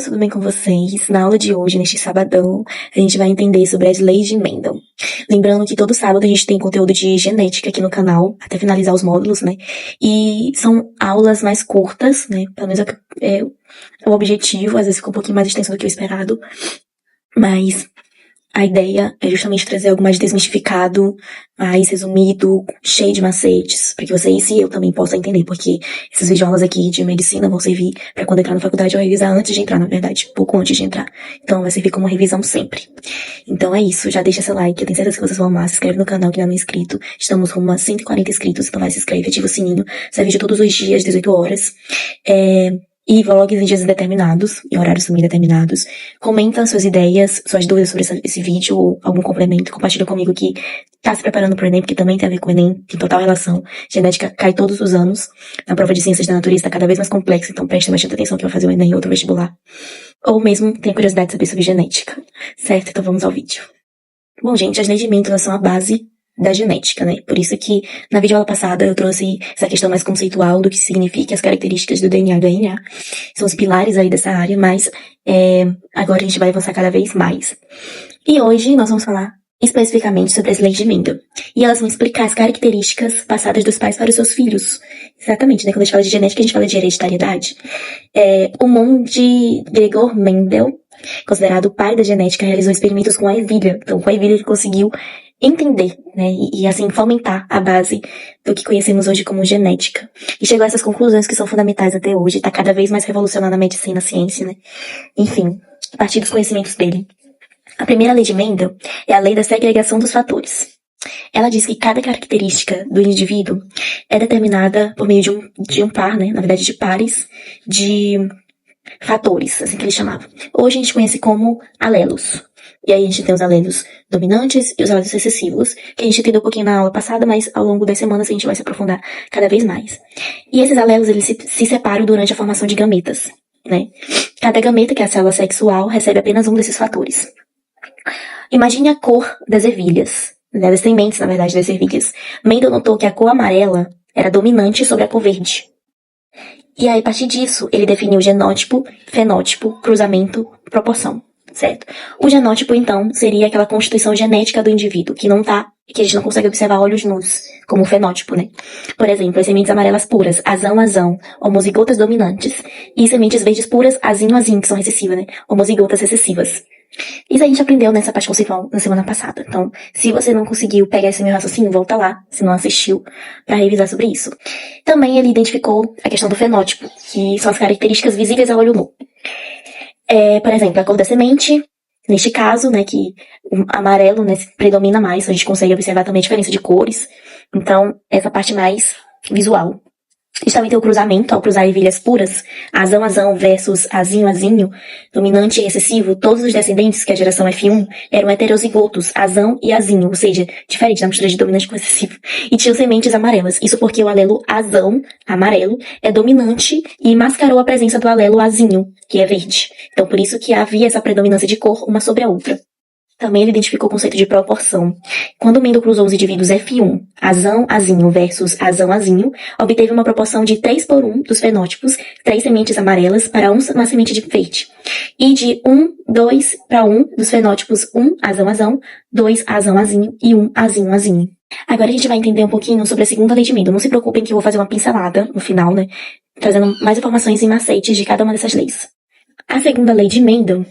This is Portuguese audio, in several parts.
amigos, tudo bem com vocês? Na aula de hoje, neste sabadão, a gente vai entender sobre as leis de Mendel. Lembrando que todo sábado a gente tem conteúdo de genética aqui no canal, até finalizar os módulos, né? E são aulas mais curtas, né? Pelo menos é o objetivo, às vezes fica um pouquinho mais extenso do que o esperado, mas a ideia é justamente trazer algo mais desmistificado, mais resumido, cheio de macetes, para que vocês e eu também possam entender, porque essas videoaulas aqui de medicina vão servir para quando entrar na faculdade ou revisar antes de entrar, na verdade, pouco antes de entrar. Então vai servir como revisão sempre. Então é isso, já deixa seu like, eu tenho certeza que vocês vão amar, se inscreve no canal que não é inscrito. Estamos rumo a 140 inscritos, então vai, se inscreve, ativa o sininho, sai vídeo todos os dias, 18 horas. E vlogs em dias indeterminados, em horários também determinados. Comenta suas ideias, suas dúvidas sobre esse vídeo ou algum complemento. Compartilha comigo que tá se preparando pro Enem, porque também tem a ver com o Enem, tem total relação. Genética cai todos os anos. A prova de ciências da natureza tá cada vez mais complexa, então preste bastante atenção que vai fazer o Enem ou outro vestibular. Ou mesmo tem curiosidade de saber sobre genética. Certo? Então vamos ao vídeo. Bom, gente, as leis de Mendel são a base da genética, né? Por isso que na videoaula passada eu trouxe essa questão mais conceitual do que significa as características do DNA e do RNA. São os pilares aí dessa área, mas agora a gente vai avançar cada vez mais. E hoje nós vamos falar especificamente sobre as leis de Mendel. E elas vão explicar as características passadas dos pais para os seus filhos. Exatamente, né? Quando a gente fala de genética, a gente fala de hereditariedade. O monge Gregor Mendel, considerado o pai da genética, realizou experimentos com a ervilha. Então, com a ervilha ele conseguiu entender, né, e assim fomentar a base do que conhecemos hoje como genética. E chegou a essas conclusões que são fundamentais até hoje, está cada vez mais revolucionando a medicina, a ciência, né. Enfim, a partir dos conhecimentos dele. A primeira lei de Mendel é a lei da segregação dos fatores. Ela diz que cada característica do indivíduo é determinada por meio de um par, né, na verdade de pares, de fatores, assim que ele chamava. Hoje a gente conhece como alelos. E aí a gente tem os alelos dominantes e os alelos recessivos, que a gente entendeu um pouquinho na aula passada, mas ao longo das semanas a gente vai se aprofundar cada vez mais. E esses alelos, eles se separam durante a formação de gametas, né? Cada gameta, que é a célula sexual, recebe apenas um desses fatores. Imagine a cor das ervilhas, né? Das sementes, na verdade, das ervilhas. Mendel notou que a cor amarela era dominante sobre a cor verde. E aí, a partir disso, ele definiu genótipo, fenótipo, cruzamento, proporção. Certo? O genótipo, então, seria aquela constituição genética do indivíduo, que a gente não consegue observar a olhos nus, como o fenótipo, né? Por exemplo, as sementes amarelas puras, azão, homozigotas dominantes, e sementes verdes puras, azinho, que são recessivas, né? Homozigotas recessivas. Isso a gente aprendeu nessa parte conceitual na semana passada. Então, se você não conseguiu pegar esse meu raciocínio, volta lá, se não assistiu, para revisar sobre isso. Também ele identificou a questão do fenótipo, que são as características visíveis ao olho nu. Por exemplo, a cor da semente, neste caso, né, que o amarelo, né, predomina mais, a gente consegue observar também a diferença de cores. Então, essa parte mais visual. A gente também tem o cruzamento, ao cruzar ervilhas puras, azão versus azinho, dominante e recessivo, todos os descendentes, que é a geração F1, eram heterozigotos, azão e azinho, ou seja, diferente da mistura de dominante com recessivo, e tinham sementes amarelas. Isso porque o alelo azão, amarelo, é dominante e mascarou a presença do alelo azinho, que é verde. Então, por isso que havia essa predominância de cor uma sobre a outra. Também ele identificou o conceito de proporção. Quando Mendel cruzou os indivíduos F1, azinho versus azinho, obteve uma proporção de 3:1 dos fenótipos, 3 sementes amarelas para uma semente de verde. E de 2:1 dos fenótipos, 1 azão, 2 azinho e 1 azinho. Agora a gente vai entender um pouquinho sobre a segunda lei de Mendel. Não se preocupem que eu vou fazer uma pincelada no final, né? Trazendo mais informações e macetes de cada uma dessas leis. A segunda lei de Mendel,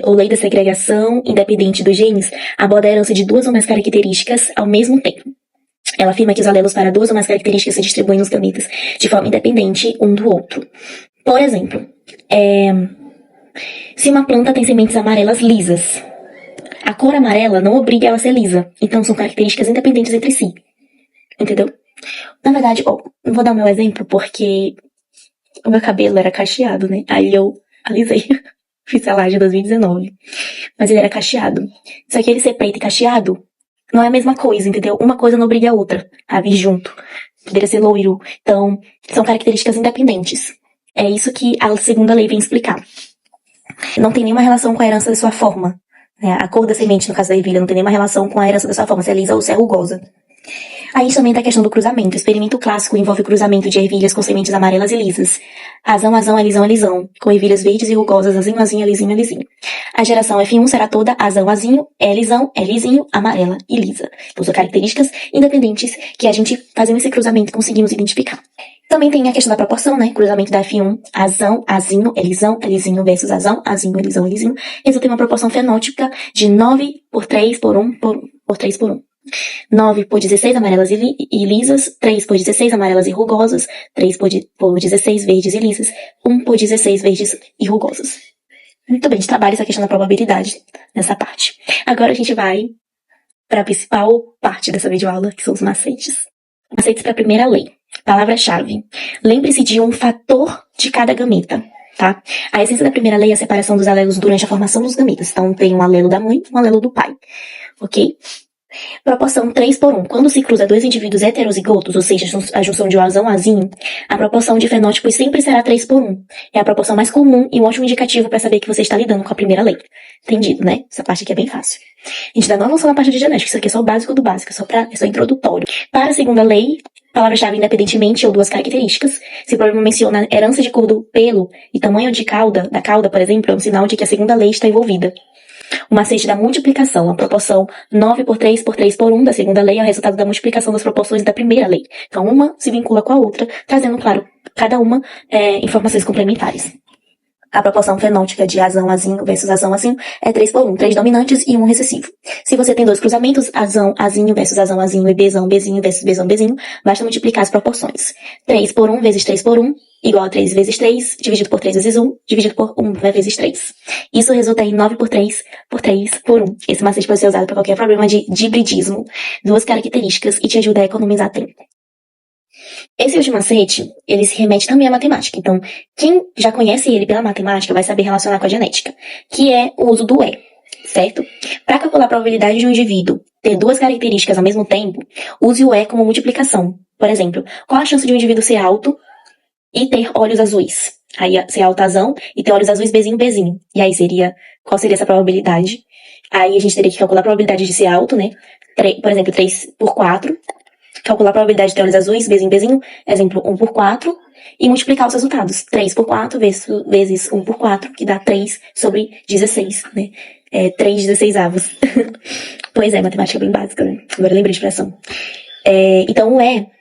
ou lei da segregação independente dos genes, aborda a herança de 2 ou mais características ao mesmo tempo. Ela afirma que os alelos para 2 ou mais características se distribuem nos gametas de forma independente um do outro. Por exemplo, se uma planta tem sementes amarelas lisas, a cor amarela não obriga ela a ser lisa, então são características independentes entre si. Entendeu? Na verdade, eu vou dar o meu exemplo porque o meu cabelo era cacheado, né? Aí eu alisei. Fiz a laje em 2019. Mas ele era cacheado. Só que ele ser preto e cacheado não é a mesma coisa, entendeu? Uma coisa não obriga a outra a vir junto. Poderia ser loiro. Então, são características independentes. É isso que a segunda lei vem explicar. Não tem nenhuma relação com a herança da sua forma. A cor da semente, no caso da ervilha, não tem nenhuma relação com a herança da sua forma, se é lisa ou se é rugosa. Aí também tá a questão do cruzamento. O experimento clássico envolve o cruzamento de ervilhas com sementes amarelas e lisas. Azão, azão, alisão, alisão. Com ervilhas verdes e rugosas, azinho, azinho, alizinho, alizinho. A geração F1 será toda azão, azinho, lisão, lisinho, amarela e lisa. Então são características independentes que a gente, fazendo esse cruzamento, conseguimos identificar. Também tem a questão da proporção, né? Cruzamento da F1, azão, azinho, lisão, lisinho versus azão, azinho, lisão, lisinho. Resulta em uma proporção fenótica de 9 por 3 por 1 por 3 por 1. 9 por 16 amarelas e lisas, 3 por 16 amarelas e rugosas, 3 por 16 verdes e lisas, 1 por 16 verdes e rugosas. Muito bem, a gente trabalha essa questão da probabilidade nessa parte. Agora a gente vai para a principal parte dessa videoaula, que são os macetes. Macetes para a primeira lei. Palavra-chave. Lembre-se de um fator de cada gameta, tá? A essência da primeira lei é a separação dos alelos durante a formação dos gametas. Então, tem um alelo da mãe e um alelo do pai, ok? Proporção 3 por 1. Quando se cruza dois indivíduos heterozigotos, ou seja, a junção de um azão azinho, a proporção de fenótipos sempre será 3 por 1. É a proporção mais comum e um ótimo indicativo para saber que você está lidando com a primeira lei. Entendido, né? Essa parte aqui é bem fácil. A gente ainda não avançou na parte de genética, isso aqui é só o básico do básico, é só introdutório. Para a segunda lei, palavra-chave independentemente ou duas características. Se o problema menciona herança de cor do pelo e tamanho de cauda, da cauda, por exemplo, é um sinal de que a segunda lei está envolvida. O macete da multiplicação, a proporção 9 por 3 por 3 por 1 da segunda lei é o resultado da multiplicação das proporções da primeira lei. Então, uma se vincula com a outra, trazendo, claro, cada uma informações complementares. A proporção fenótica de azão, azinho versus azão, azinho é 3 por 1, 3 dominantes e 1 recessivo. Se você tem dois cruzamentos, azão, azinho versus azão, azinho e bezão, bezinho versus bezão, bezinho, basta multiplicar as proporções. 3 por 1 vezes 3 por 1 igual a 3 vezes 3, dividido por 3 vezes 1, dividido por 1 vezes 3. Isso resulta em 9 por 3 por 3 por 1. Esse macete pode ser usado para qualquer problema de hibridismo, duas características, e te ajuda a economizar tempo. Esse último macete, ele se remete também à matemática. Então, quem já conhece ele pela matemática vai saber relacionar com a genética, que é o uso do certo? Para calcular a probabilidade de um indivíduo ter duas características ao mesmo tempo, use o como multiplicação. Por exemplo, qual a chance de um indivíduo ser alto e ter olhos azuis? Aí, ser altazão e ter olhos azuis, bezinho, bezinho. E aí qual seria essa probabilidade? Aí a gente teria que calcular a probabilidade de ser alto, né? Por exemplo, 3 por 4. Calcular a probabilidade de ter olhos azuis, bezinho, bezinho, exemplo, 1 por 4, e multiplicar os resultados. 3 por 4 vezes 1 por 4, que dá 3 sobre 16, né? 3/16. Pois é, matemática bem básica, né? Agora eu lembrei de fração. Então,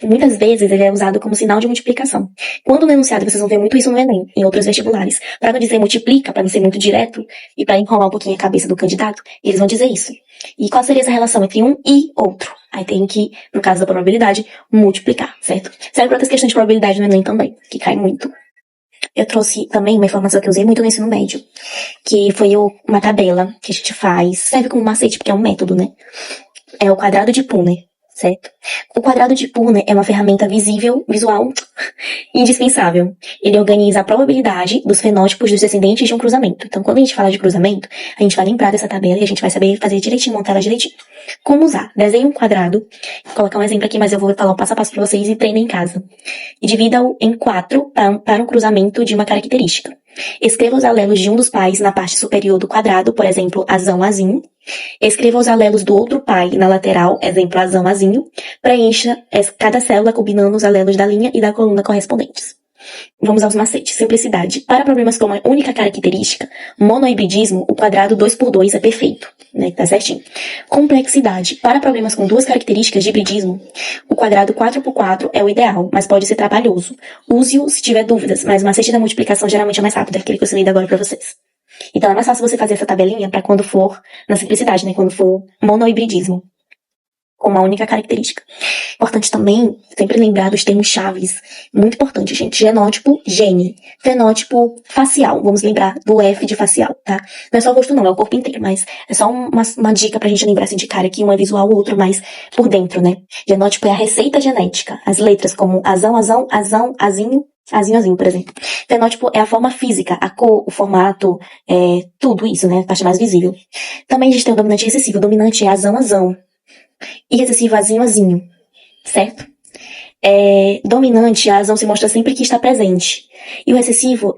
muitas vezes, ele é usado como sinal de multiplicação. Quando no enunciado, vocês vão ver muito isso no Enem, em outros vestibulares. Para não dizer multiplica, para não ser muito direto, e para enrolar um pouquinho a cabeça do candidato, eles vão dizer isso. E qual seria essa relação entre um e outro? Aí tem que, no caso da probabilidade, multiplicar, certo? Serve para outras questões de probabilidade no Enem também, que cai muito. Eu trouxe também uma informação que eu usei muito no ensino médio, que foi uma tabela que a gente faz, serve como macete, porque é um método, né? É o quadrado de Purner, certo? O quadrado de Purner é uma ferramenta visual, indispensável. Ele organiza a probabilidade dos fenótipos dos descendentes de um cruzamento. Então, quando a gente fala de cruzamento, a gente vai lembrar dessa tabela e a gente vai saber fazer direitinho, montar ela direitinho. Como usar? Desenhe um quadrado. Vou colocar um exemplo aqui, mas eu vou falar um passo a passo para vocês e treinem em casa. E divida-o em 4 para um cruzamento de uma característica. Escreva os alelos de um dos pais na parte superior do quadrado, por exemplo, azão, azinho. Escreva os alelos do outro pai na lateral, exemplo, azão, azinho. Preencha cada célula combinando os alelos da linha e da coluna correspondentes. Vamos aos macetes. Simplicidade. Para problemas com uma única característica, monohibridismo, o quadrado 2 por 2 é perfeito, né? Tá certinho. Complexidade. Para problemas com duas características de hibridismo, o quadrado 4 por 4 é o ideal, mas pode ser trabalhoso. Use-o se tiver dúvidas, mas o macete da multiplicação geralmente é mais rápido, é aquele que eu ensinei agora para vocês. Então é mais fácil você fazer essa tabelinha para quando for na simplicidade, né? Quando for monohibridismo, com uma única característica. Importante também sempre lembrar dos termos chaves. Muito importante, gente. Genótipo, gene. Fenótipo, facial. Vamos lembrar do F de facial, tá? Não é só o rosto não, é o corpo inteiro, mas é só uma dica pra gente lembrar assim de cara que um é visual, o outro mais por dentro, né? Genótipo é a receita genética. As letras como azão, azão, azão, azinho, azinho, azinho, por exemplo. Fenótipo é a forma física, a cor, o formato, tudo isso, né? A parte mais visível. Também a gente tem o dominante e recessivo. O dominante é azão, azão. E recessivo, azinho, azinho. Certo? dominante, a azão se mostra sempre que está presente. E o recessivo,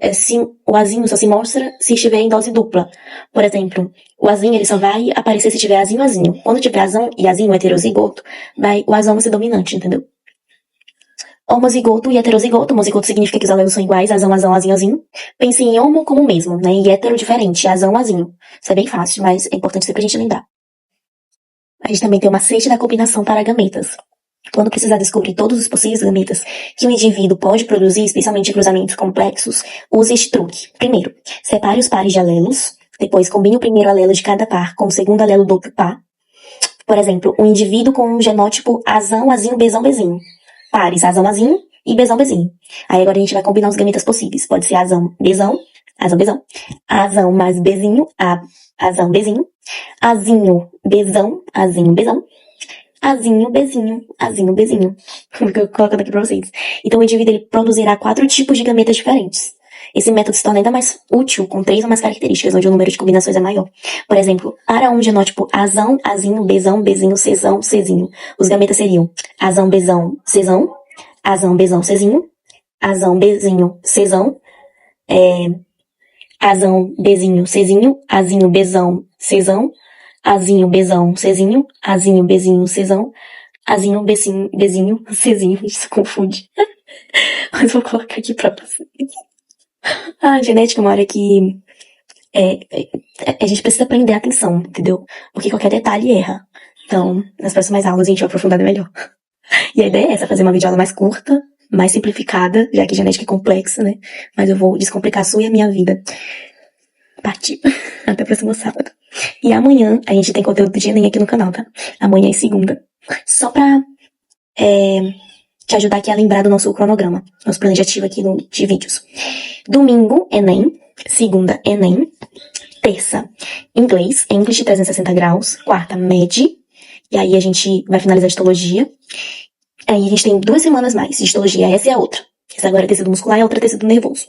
o azinho só se mostra se estiver em dose dupla. Por exemplo, o azinho ele só vai aparecer se tiver azinho, azinho. Quando tiver azão e azinho heterozigoto, o azão vai ser dominante, entendeu? Homozigoto e heterozigoto. Homozigoto significa que os alelos são iguais, azão, azão, azinho, azinho. Pense em homo como o mesmo, né? E hétero diferente, azão, azinho. Isso é bem fácil, mas é importante sempre a gente lembrar. A gente também tem o macete da combinação para gametas. Quando precisar descobrir todos os possíveis gametas que um indivíduo pode produzir, especialmente cruzamentos complexos, use este truque. Primeiro, separe os pares de alelos. Depois, combine o primeiro alelo de cada par com o segundo alelo do outro par. Por exemplo, um indivíduo com um genótipo azão, azinho, bezão, bezinho. Pares azão, azinho e bezão, bezinho. Aí agora a gente vai combinar os gametas possíveis. Pode ser azão, bezão, azão mais bezinho, azão, bezinho, azinho, bezão, azinho, bezinho. Colocando aqui pra vocês. Então o indivíduo ele produzirá 4 tipos de gametas diferentes. Esse método se torna ainda mais útil com 3 ou mais características, onde o número de combinações é maior. Por exemplo, para um genótipo azão, azinho, bezão, bezinho, cezão, cezinho, os gametas seriam azão, bezão, cezão, azão, bezão, cezinho, azão, bezinho, cezão, azão, bezinho, cezinho, azinho, bezão, cezão, azinho, bezão, cezinho, azinho, bezinho, cezão, azinho, bezinho, cezinho, isso confunde. Mas vou colocar aqui pra vocês. A genética é uma área que a gente precisa prender a atenção, entendeu? Porque qualquer detalhe erra. Então, nas próximas aulas a gente vai aprofundar melhor. E a ideia é essa, fazer uma videoaula mais curta, mais simplificada, já que genética é complexa, né? Mas eu vou descomplicar a sua e a minha vida. Partiu. Até o próximo sábado. E amanhã a gente tem conteúdo de Enem aqui no canal, tá? Amanhã é segunda. Só pra te ajudar aqui a lembrar do nosso cronograma, nosso planejativo aqui de vídeos. Domingo, Enem. Segunda, Enem. Terça, inglês, English 360 graus. Quarta, MED. E aí a gente vai finalizar a histologia. Aí a gente tem 2 semanas mais de histologia. Essa é a outra. Essa agora é tecido muscular e a outra é tecido nervoso.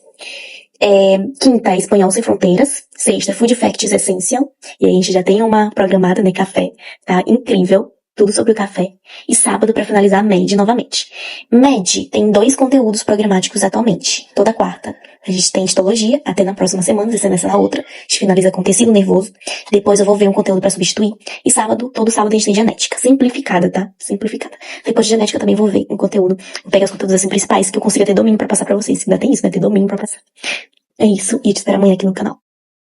Quinta, espanhol sem fronteiras. Sexta, food facts essential. E aí a gente já tem uma programada, né, café. Tá incrível. Tudo sobre o café. E sábado, pra finalizar, MED novamente. MED tem 2 conteúdos programáticos atualmente. Toda quarta a gente tem histologia, até na próxima semana, essa nessa na outra. A gente finaliza com tecido nervoso. Depois eu vou ver um conteúdo pra substituir. E sábado, todo sábado a gente tem genética. Simplificada, tá? Simplificada. Depois de genética eu também vou ver um conteúdo. Vou pegar os conteúdos assim principais que eu consiga ter domínio pra passar pra vocês. Ainda tem isso, né? Ter domínio pra passar. É isso. E te espero amanhã aqui no canal.